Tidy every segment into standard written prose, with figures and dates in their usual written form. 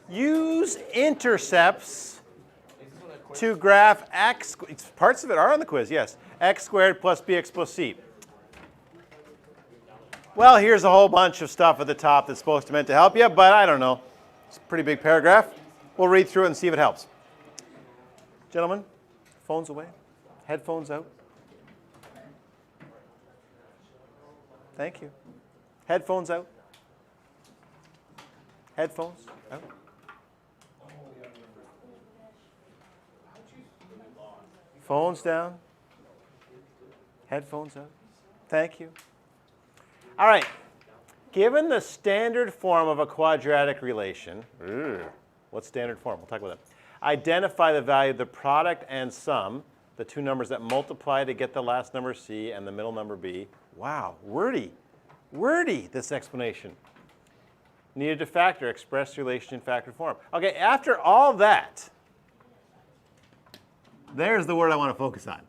Use intercepts to graph x. Parts of it are on the quiz, yes. X squared plus bx plus c. Well, here's a whole bunch of stuff at the top that's supposed to meant to help you, but I don't know. It's a pretty big paragraph. We'll read through it and see if it helps. Gentlemen, phones away, headphones out. Thank you. Headphones out. Headphones out. Phones down. Headphones out. Thank you. All right. Given the standard form of a quadratic relation, what's standard form? We'll talk about that. Identify the value of the product and sum, the two numbers that multiply to get the last number c and the middle number b. Wow, wordy. Wordy, this explanation. Needed to factor, express relation in factor form. Okay, after all that, there's the word I want to focus on.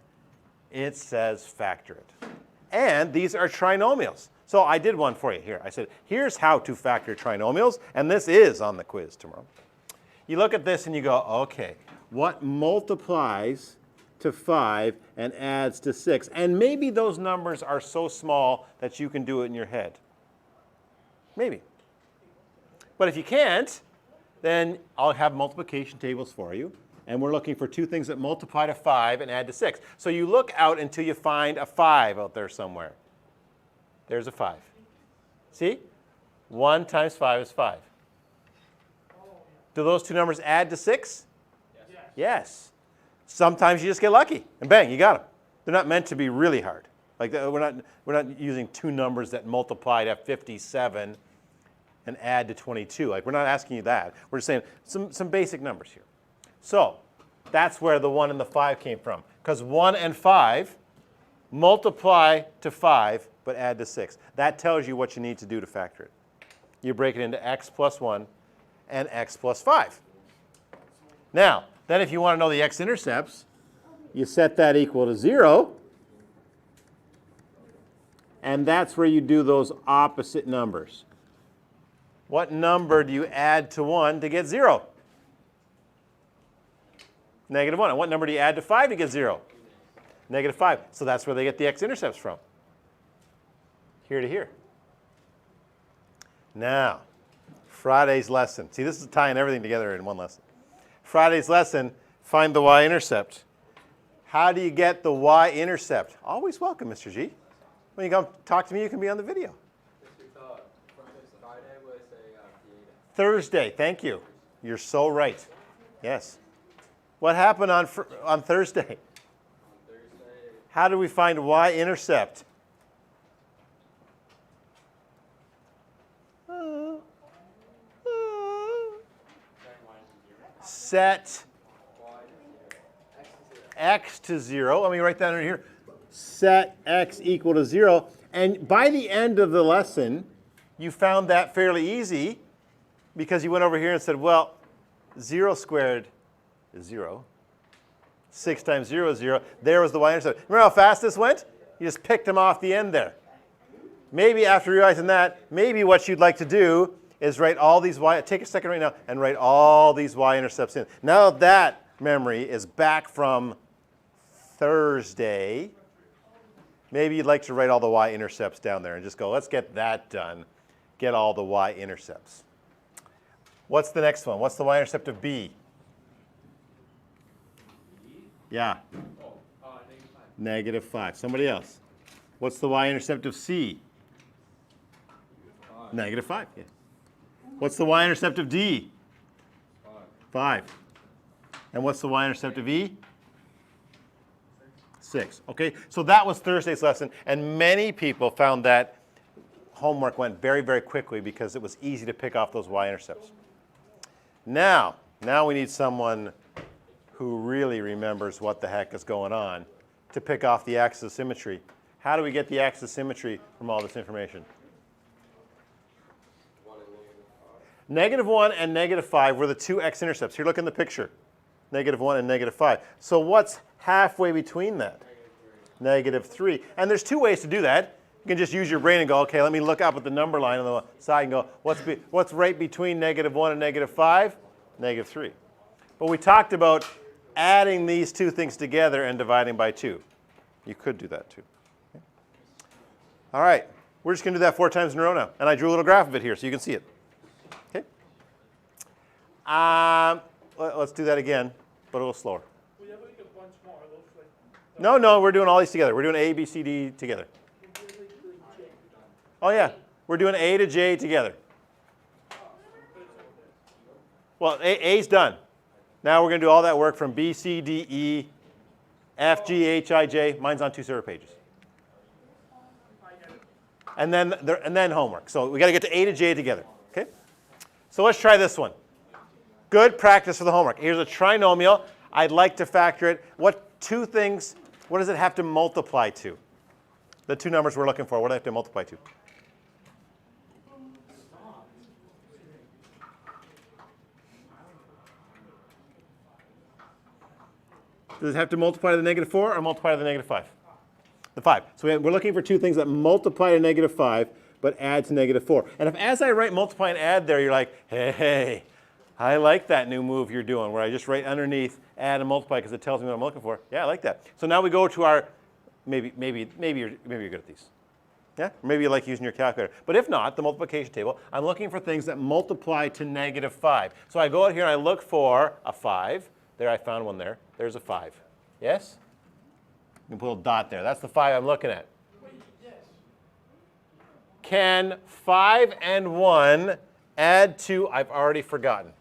It says factor it. And these are trinomials. So I did one for you here. I said, here's how to factor trinomials, and this is on the quiz tomorrow. You look at this and you go, okay, what multiplies to 5 and adds to 6? And maybe those numbers are so small that you can do it in your head. Maybe. But if you can't, then I'll have multiplication tables for you. And we're looking for two things that multiply to 5 and add to 6. So you look out until you find a 5 out there somewhere. There's a 5. See? 1 times 5 is 5. Do those two numbers add to 6? Yes. Yes. Sometimes you just get lucky, and bang, you got them. They're not meant to be really hard. Like we're not using two numbers that multiply to 57 and add to 22. Like we're not asking you that. We're just saying some basic numbers here. So that's where the 1 and the 5 came from. Because 1 and 5 multiply to 5 but add to 6. That tells you what you need to do to factor it. You break it into x plus 1 and x plus 5. Now, then if you want to know the x-intercepts, you set that equal to 0. And that's where you do those opposite numbers. What number do you add to 1 to get 0? Negative 1. And what number do you add to 5 to get 0? Negative 5. So that's where they get the x-intercepts from. Here to here. Now, Friday's lesson. See, this is tying everything together in one lesson. Friday's lesson, find the y-intercept. How do you get the y-intercept? Always welcome, Mr. G. When you come talk to me, you can be on the video. Thursday, thank you. You're so right. Yes. What happened on Thursday? How do we find y-intercept? Set x to 0. Let me write that in here. Set x equal to 0. And by the end of the lesson, you found that fairly easy because you went over here and said, well, 0 squared is 0. 6 times 0 is 0. There was the y-intercept. Remember how fast this went? You just picked them off the end there. Maybe after realizing that, maybe what you'd like to do is write all these take a second right now and write all these y-intercepts in. Now that memory is back from Thursday, maybe you'd like to write all the y-intercepts down there and just go, let's get that done. Get all the y-intercepts. What's the next one? What's the y-intercept of b? Yeah. Negative 5. Somebody else. What's the y-intercept of c? Negative 5. Yeah. What's the y-intercept of D? 5. And what's the y-intercept of E? 6. Okay, so that was Thursday's lesson, and many people found that homework went very, very quickly because it was easy to pick off those y-intercepts. Now we need someone who really remembers what the heck is going on to pick off the axis of symmetry. How do we get the axis of symmetry from all this information? Negative 1 and negative 5 were the two x-intercepts. Here, look in the picture. Negative 1 and negative 5. So what's halfway between that? Negative 3. And there's two ways to do that. You can just use your brain and go, okay, let me look up at the number line on the side and go, what's right between negative 1 and negative 5? negative 3. But we talked about adding these two things together and dividing by 2. You could do that too. Okay. All right, we're just going to do that 4 times in a row now. And I drew a little graph of it here so you can see it. Okay. Let's do that again, but a little slower. No, we're doing all these together. We're doing A, B, C, D together. Oh yeah, we're doing A to J together. Well, A's done. Now we're going to do all that work from B, C, D, E, F, G, H, I, J. Mine's on 2 separate pages. And then homework. So we got to get to A to J together. Okay? So let's try this one. Good practice for the homework. Here's a trinomial. I'd like to factor it. What does it have to multiply to? The two numbers we're looking for, what do I have to multiply to? Does it have to multiply to the negative 4 or multiply to the negative 5? The 5. So we're looking for two things that multiply to negative 5 but add to negative 4. And if as I write multiply and add there, you're like, hey, I like that new move you're doing where I just write underneath add and multiply because it tells me what I'm looking for. Yeah, I like that. So now we go to our, maybe you're good at these. Yeah? Or maybe you like using your calculator. But if not, the multiplication table, I'm looking for things that multiply to negative 5. So I go out here and I look for a 5. There, I found one there. There's a 5. Yes? You can put a little dot there. That's the 5 I'm looking at. Can 5 and 1 add to, I've already forgotten.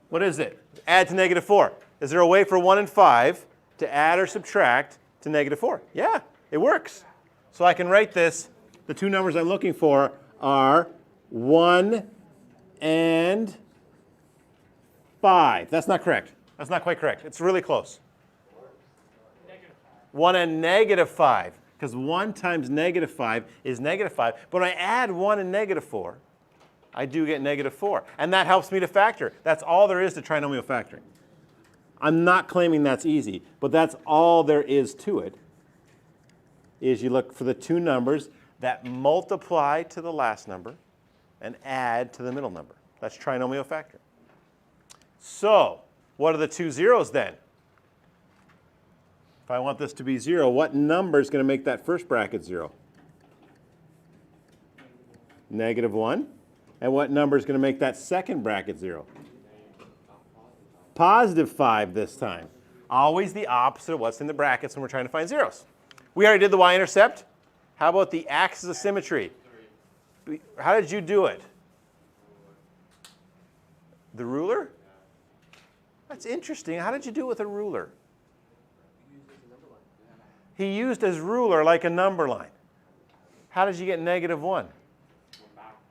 What is it? Add to negative 4. Is there a way for 1 and 5 to add or subtract to negative 4? Yeah, it works. So I can write this. The two numbers I'm looking for are 1 and 5. That's not correct. That's not quite correct. It's really close. 1 and negative 5. Because 1 times negative 5 is negative 5. But when I add 1 and negative 4, I do get negative 4. And that helps me to factor. That's all there is to trinomial factoring. I'm not claiming that's easy, but that's all there is to it, is you look for the two numbers that multiply to the last number and add to the middle number. That's trinomial factoring. So what are the two zeros then? If I want this to be 0, what number is going to make that first bracket 0? Negative 1. And what number is going to make that second bracket 0? Positive 5 this time. Always the opposite of what's in the brackets when we're trying to find zeros. We already did the y-intercept. How about the axis of symmetry? How did you do it? The ruler? That's interesting. How did you do it with a ruler? He used his ruler like a number line. How did you get negative 1?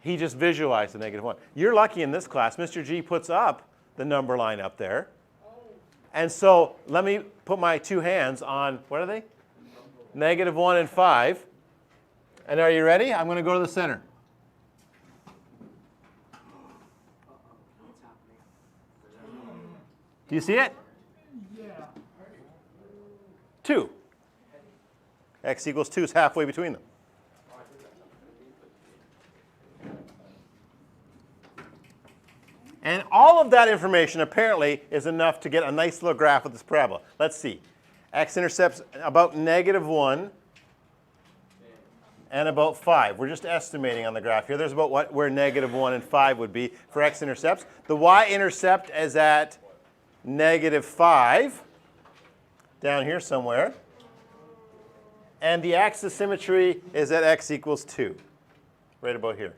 He just visualized the negative 1. You're lucky in this class. Mr. G puts up the number line up there. And so let me put my two hands on, what are they? Negative 1 and 5. And are you ready? I'm going to go to the center. Do you see it? Yeah. 2. X equals 2 is halfway between them. And all of that information apparently is enough to get a nice little graph of this parabola. Let's see. X-intercepts about negative 1 and about 5. We're just estimating on the graph here. There's about where negative 1 and 5 would be for x-intercepts. The y-intercept is at negative 5, down here somewhere. And the axis of symmetry is at x equals 2, right about here.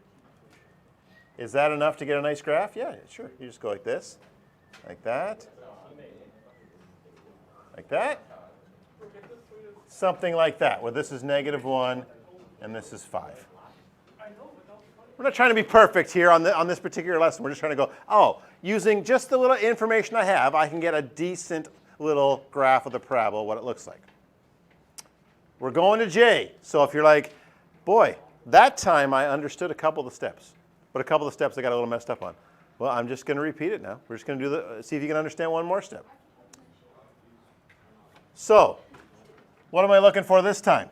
Is that enough to get a nice graph? Yeah, sure. You just go like this, like that, like that. Something like that, where this is negative 1 and this is 5. We're not trying to be perfect here on this particular lesson. We're just trying to go, oh, using just the little information I have, I can get a decent little graph of the parabola, what it looks like. We're going to J. So if you're like, boy, that time I understood a couple of the steps. But a couple of the steps I got a little messed up on. Well, I'm just going to repeat it now. We're just going to see if you can understand one more step. So what am I looking for this time?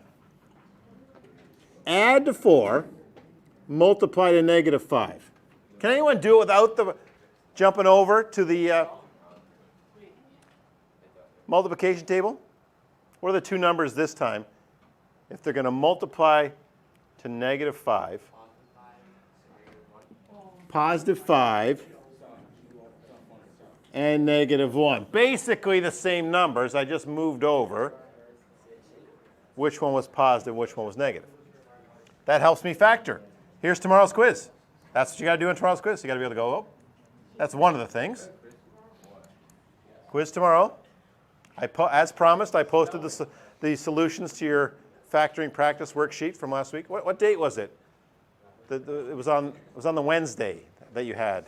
Add to 4, multiply to negative 5. Can anyone do it without the... Jumping over to the multiplication table. What are the two numbers this time? If they're going to multiply to negative 5, positive 5, and negative 1. Basically the same numbers. I just moved over which one was positive, which one was negative. That helps me factor. Here's tomorrow's quiz. That's what you got to do in tomorrow's quiz. You got to be able to go, oh, that's one of the things. Quiz tomorrow. As promised, I posted the solutions to your factoring practice worksheet from last week. What date was it? It was on the Wednesday that you had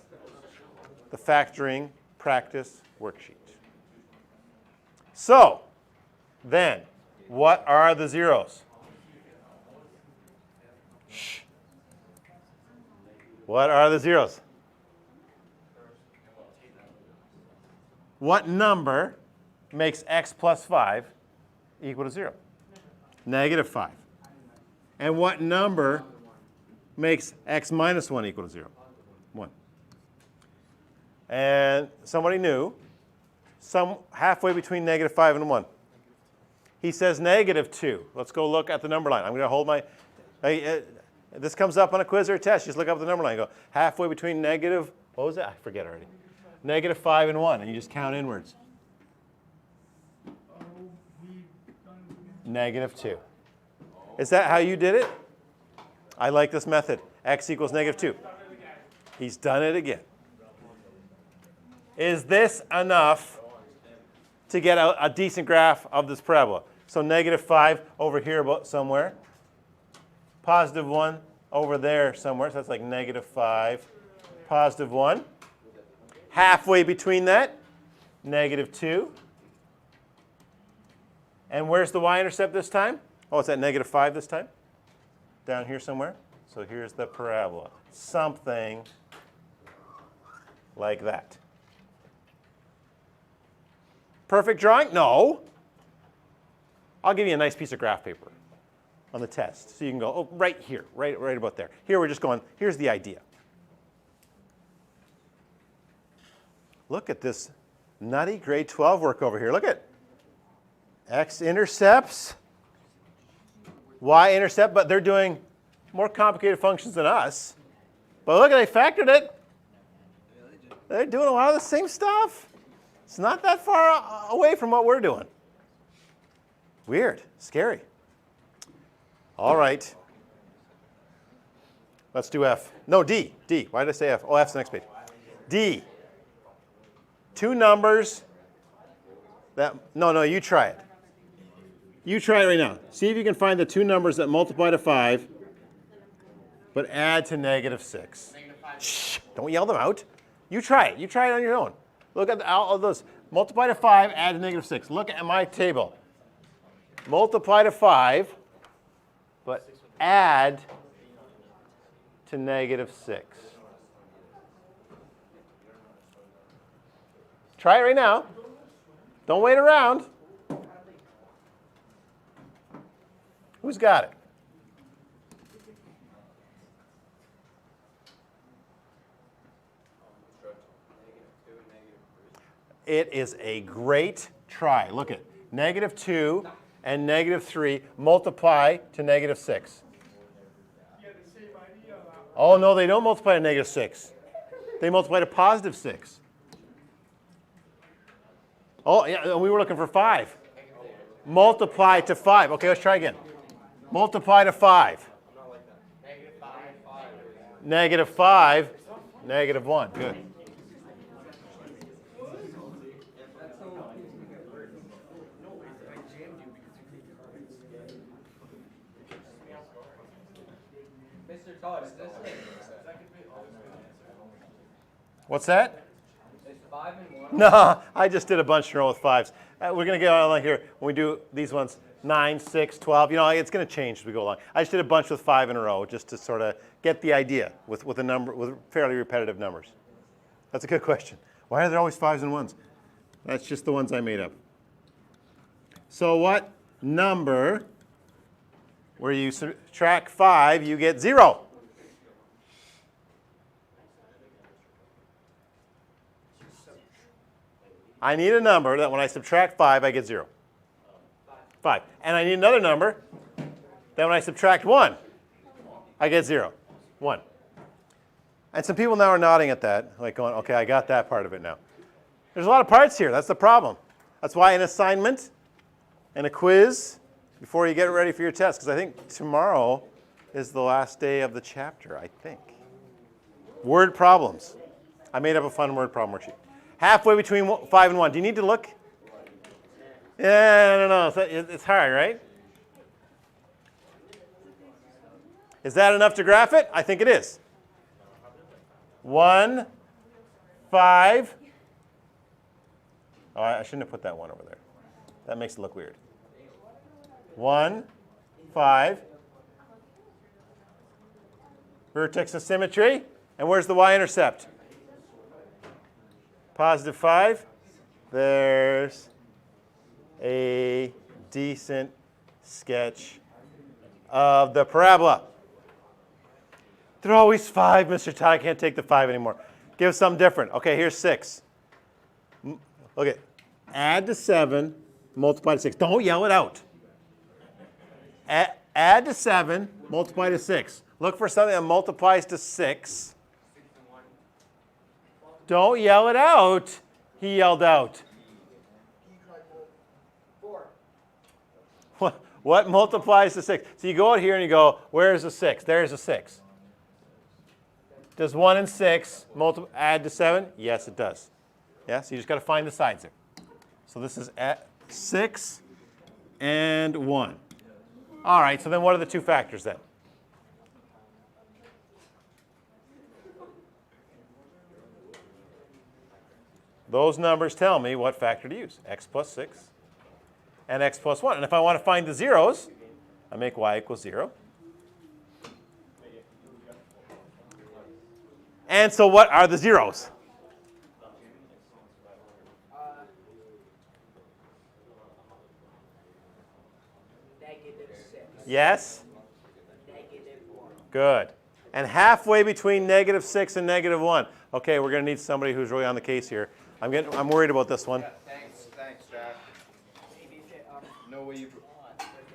the factoring practice worksheet. So, then, what are the zeros? Shh. What are the zeros? What number makes x plus 5 equal to 0? Negative 5. And what number makes x minus 1 equal to 0? 1. And somebody new, halfway between negative 5 and 1. He says negative 2. Let's go look at the number line. I'm going to hold my, this comes up on a quiz or a test. Just look up the number line. Go halfway between negative, what was it? I forget already. Negative 5 and 1, and you just count inwards. Negative 2. Is that how you did it? I like this method. X equals negative 2. He's done it again. Is this enough to get a decent graph of this parabola? So negative 5 over here somewhere. Positive 1 over there somewhere. So that's like negative 5, positive 1. Halfway between that, negative 2. And where's the y-intercept this time? Oh, it's at negative 5 this time? Down here somewhere? So here's the parabola. Something like that. Perfect drawing? No. I'll give you a nice piece of graph paper on the test. So you can go, oh, right here, right about there. Here we're just going, here's the idea. Look at this nutty grade 12 work over here. Look at x-intercepts, y-intercept, but they're doing more complicated functions than us. But look, they factored it. They're doing a lot of the same stuff. It's not that far away from what we're doing. Weird, scary. All right. Let's do F. No, D. D. Why did I say F? Oh, F's the next page. D. Two numbers that, no, you try it. You try it right now. See if you can find the two numbers that multiply to 5, but add to negative 6. Shh, don't yell them out. You try it. You try it on your own. Look at all of those. Multiply to 5, add to negative 6. Look at my table. Multiply to 5, but add to negative 6. Try it right now. Don't wait around. Who's got it? It is a great try. Look at negative 2 and negative 3 multiply to negative 6. Oh, no, they don't multiply to negative 6. They multiply to positive 6. Oh, yeah, we were looking for 5. Multiply to 5. Okay, let's try again. Multiply to 5. Negative 5, negative 1. Good. What's that? No, I just did a bunch in a row with 5s. We're going to get on here when we do these ones, 9, 6, 12. You know, it's going to change as we go along. I just did a bunch with 5 in a row just to sort of get the idea with a number with fairly repetitive numbers. That's a good question. Why are there always 5s and 1s? That's just the ones I made up. So what number, where you subtract 5, you get 0? I need a number that when I subtract 5, I get 0. 5. And I need another number that when I subtract 1, I get 0. 1. And some people now are nodding at that, like going, okay, I got that part of it now. There's a lot of parts here. That's the problem. That's why an assignment and a quiz before you get ready for your test, because I think tomorrow is the last day of the chapter, I think. Word problems. I made up a fun word problem worksheet. Halfway between 5 and 1. Do you need to look? Yeah, I don't know. It's hard, right? Is that enough to graph it? I think it is. 1, 5. Oh, I shouldn't have put that 1 over there. That makes it look weird. 1, 5. Vertex of symmetry. And where's the y-intercept? Positive 5. There's a decent sketch of the parabola. They're always 5, Mr. Todd. I can't take the 5 anymore. Give us something different. Okay, here's 6. Okay, add to 7, multiply to 6. Don't yell it out. Add to 7, multiply to 6. Look for something that multiplies to 6. Don't yell it out. He yelled out. 4. What multiplies to 6? So you go out here and you go, where's the 6? There's a 6. Does 1 and 6 add to 7? Yes, it does. Yes, you just got to find the sides there. So this is 6 and 1. All right, so then what are the two factors then? Those numbers tell me what factor to use, x plus 6 and x plus 1. And if I want to find the zeros, I make y equals 0. And so what are the zeros? Yes? Good. And halfway between negative 6 and negative 1. Okay, we're going to need somebody who's really on the case here. I'm worried about this one. Yeah, thanks, Jack. No way you.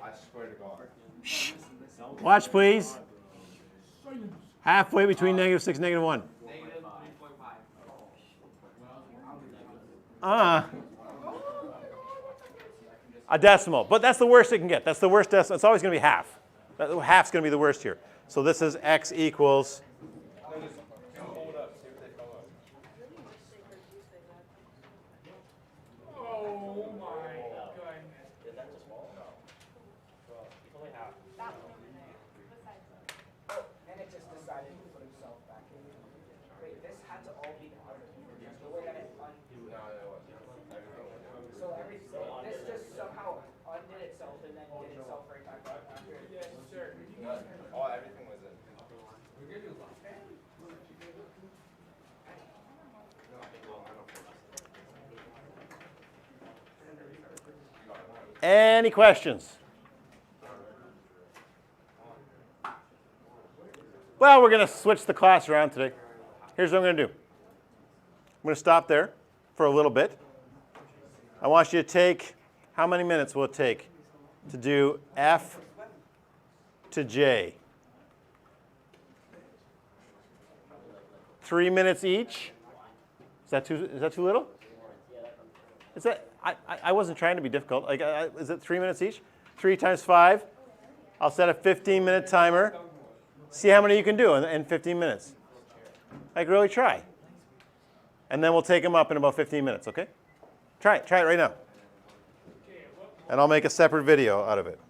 I swear to God. Shh. Watch, please. Halfway between negative 6 and negative 1. Negative 3.5. A decimal. But that's the worst it can get. That's the worst decimal. It's always going to be half. Half's going to be the worst here. So this is x equals. Oh, everything was in. Any questions? Well, we're going to switch the class around today. Here's what I'm going to do. I'm going to stop there for a little bit. I want you to take, how many minutes will it take to do F to J? 3 minutes each? Is that too little? Is that, I wasn't trying to be difficult. Like, is it 3 minutes each? 3 times 5. I'll set a 15-minute timer. See how many you can do in 15 minutes. Like, really try. And then we'll take them up in about 15 minutes, okay? Try it right now. And I'll make a separate video out of it.